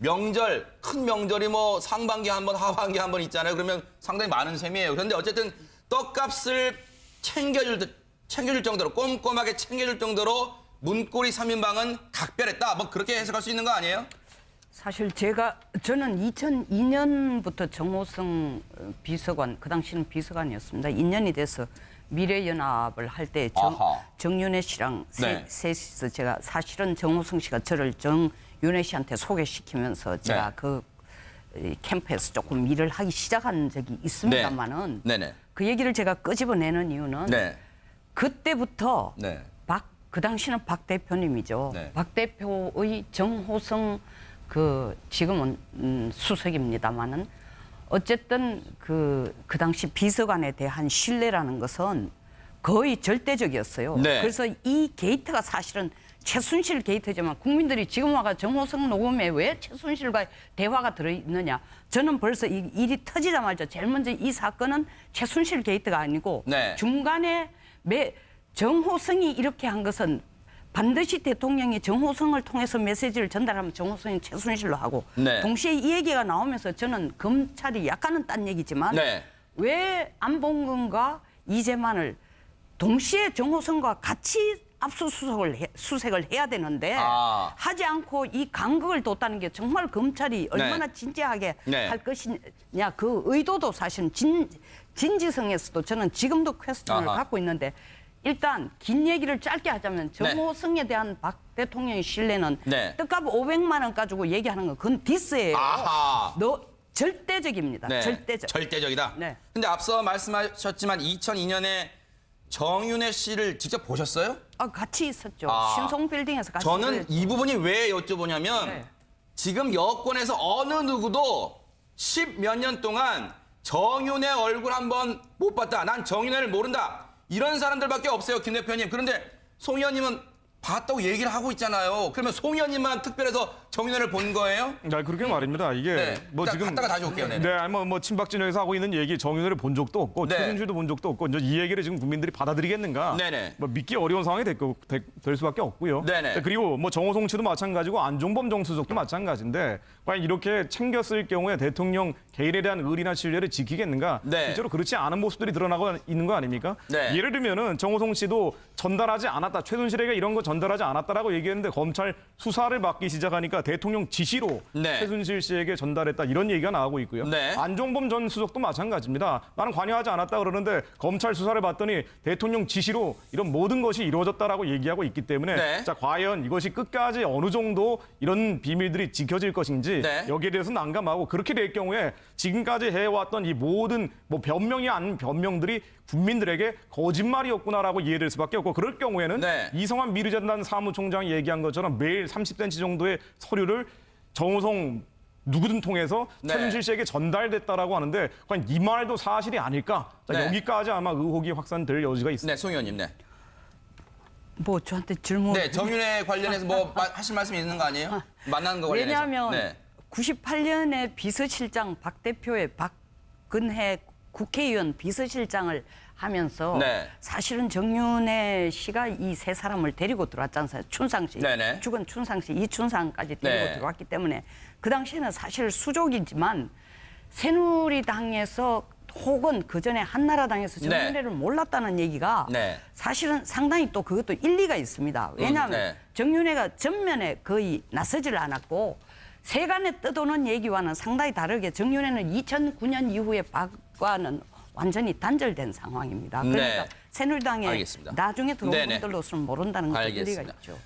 명절, 큰 명절이 뭐 상반기 한 번, 하반기 한 번 있잖아요. 그러면 상당히 많은 셈이에요. 그런데 어쨌든 떡값을 챙겨줄 정도로, 꼼꼼하게 챙겨줄 정도로 문고리 3인방은 각별했다. 뭐 그렇게 해석할 수 있는 거 아니에요? 사실 저는 2002년부터 정호성 비서관, 그 당시는 비서관이었습니다. 2년이 돼서 미래연합을 할 때 정윤혜 씨랑 네. 셋이서 제가 사실은 정호성 씨가 저를 정윤혜 씨한테 소개시키면서 제가 그 캠프에서 조금 일을 하기 시작한 적이 있습니다만은 네네. 그 얘기를 제가 끄집어내는 이유는 네. 그때부터 네. 그 당시는 박 대표님이죠. 네. 박 대표의 정호성 지금은 수석입니다만은 어쨌든 그 당시 비서관에 대한 신뢰라는 것은 거의 절대적이었어요. 네. 그래서 이 게이트가 사실은 최순실 게이트지만 국민들이 지금 와가 정호성 녹음에 왜 최순실과 대화가 들어있느냐. 저는 벌써 이 일이 터지자마자 제일 먼저 이 사건은 최순실 게이트가 아니고 네. 중간에 정호성이 이렇게 한 것은 반드시 대통령이 정호성을 통해서 메시지를 전달하면 정호성이 최순실로 하고 네. 동시에 이 얘기가 나오면서 저는 검찰이 약간은 딴 얘기지만 네. 왜 안봉근과 이재만을 동시에 정호성과 같이 수색을 해야 되는데 하지 않고 이 간극을 뒀다는 게 정말 검찰이 얼마나 진지하게 네. 할 것이냐 그 의도도 사실은 진지성에서도 저는 지금도 퀘스천을 갖고 있는데 일단 긴 얘기를 짧게 하자면 정호성에 대한 박 대통령의 신뢰는 네. 떡값 500만 원 가지고 얘기하는 건 그건 디스예요. 절대적입니다. 네. 절대적. 절대적이다. 네. 근데 앞서 말씀하셨지만 2002년에 정윤혜 씨를 직접 보셨어요? 같이 있었죠. 신송 빌딩에서 같이 저는 있었죠. 이 부분이 왜 여쭤보냐면 네. 지금 여권에서 어느 누구도 10몇 년 동안 정윤혜 얼굴 한번 못 봤다. 난 정윤혜를 모른다. 이런 사람들밖에 없어요, 김 대표님. 그런데 송 의원님은 봤다고 얘기를 하고 있잖아요. 그러면 송 의원님만 특별해서 정윤회를 본 거예요? 네, 그렇게 말입니다. 이게 네. 뭐 일단 지금 갔다가 다시 올게요. 네네. 네, 뭐 친박 진영에서 하고 있는 얘기 정윤회를 본 적도 없고 네. 최순실도 본 적도 없고 이제 이 얘기를 지금 국민들이 받아들이겠는가? 네네. 뭐 믿기 어려운 상황이 될 수밖에 없고요. 네네. 그리고 뭐 정호성 씨도 마찬가지고 안종범 정수석도 마찬가지인데 과연 이렇게 챙겼을 경우에 대통령 개인에 대한 의리나 신뢰를 지키겠는가? 네. 실제로 그렇지 않은 모습들이 드러나고 있는 거 아닙니까? 네. 예를 들면은 정호성 씨도 전달하지 않았다. 최순실에게 이런 거 전달하지 않았다라고 얘기했는데 검찰 수사를 받기 시작하니까 대통령 지시로 네. 최순실 씨에게 전달했다. 이런 얘기가 나오고 있고요. 네. 안종범 전 수석도 마찬가지입니다. 나는 관여하지 않았다 그러는데 검찰 수사를 받더니 대통령 지시로 이런 모든 것이 이루어졌다라고 얘기하고 있기 때문에 네. 자 과연 이것이 끝까지 어느 정도 이런 비밀들이 지켜질 것인지 네. 여기에 대해서 난감하고 그렇게 될 경우에 지금까지 해왔던 이 모든 뭐 변명이 아닌 변명들이 국민들에게 거짓말이었구나라고 이해될 수밖에 없고 그럴 경우에는 네. 이성환 미르재단 사무총장이 얘기한 것처럼 매일 30cm 정도의 서류를 정호성 누구든 통해서 네. 최순실 씨에게 전달됐다라고 하는데 과연 이 말도 사실이 아닐까? 자, 네. 여기까지 아마 의혹이 확산될 여지가 있습니다. 네, 송 의원님. 네. 뭐 저한테 질문. 네, 정윤회 관련해서 뭐 하실 말씀이 있는 거 아니에요? 만나는 거 관련해서. 왜냐하면 네. 98년에 비서실장 박 대표의 박근혜 국회의원 비서실장을 하면서 네. 사실은 정윤회 씨가 이 세 사람을 데리고 들어왔지 않습니까? 춘상 씨, 네네. 죽은 춘상 씨, 이춘상까지 데리고 네. 들어왔기 때문에 그 당시에는 사실 수족이지만 새누리당에서 혹은 그 전에 한나라당에서 정윤회를 몰랐다는 얘기가 네. 사실은 상당히 또 그것도 일리가 있습니다. 왜냐하면 네. 정윤회가 전면에 거의 나서질 않았고 세간에 떠도는 얘기와는 상당히 다르게 정윤회는 2009년 이후에 박과는 완전히 단절된 상황입니다. 그러니까 네. 새누리당에 알겠습니다. 나중에 들어온 네네. 분들로서는 모른다는 것도 일리가 알겠습니다. 있죠.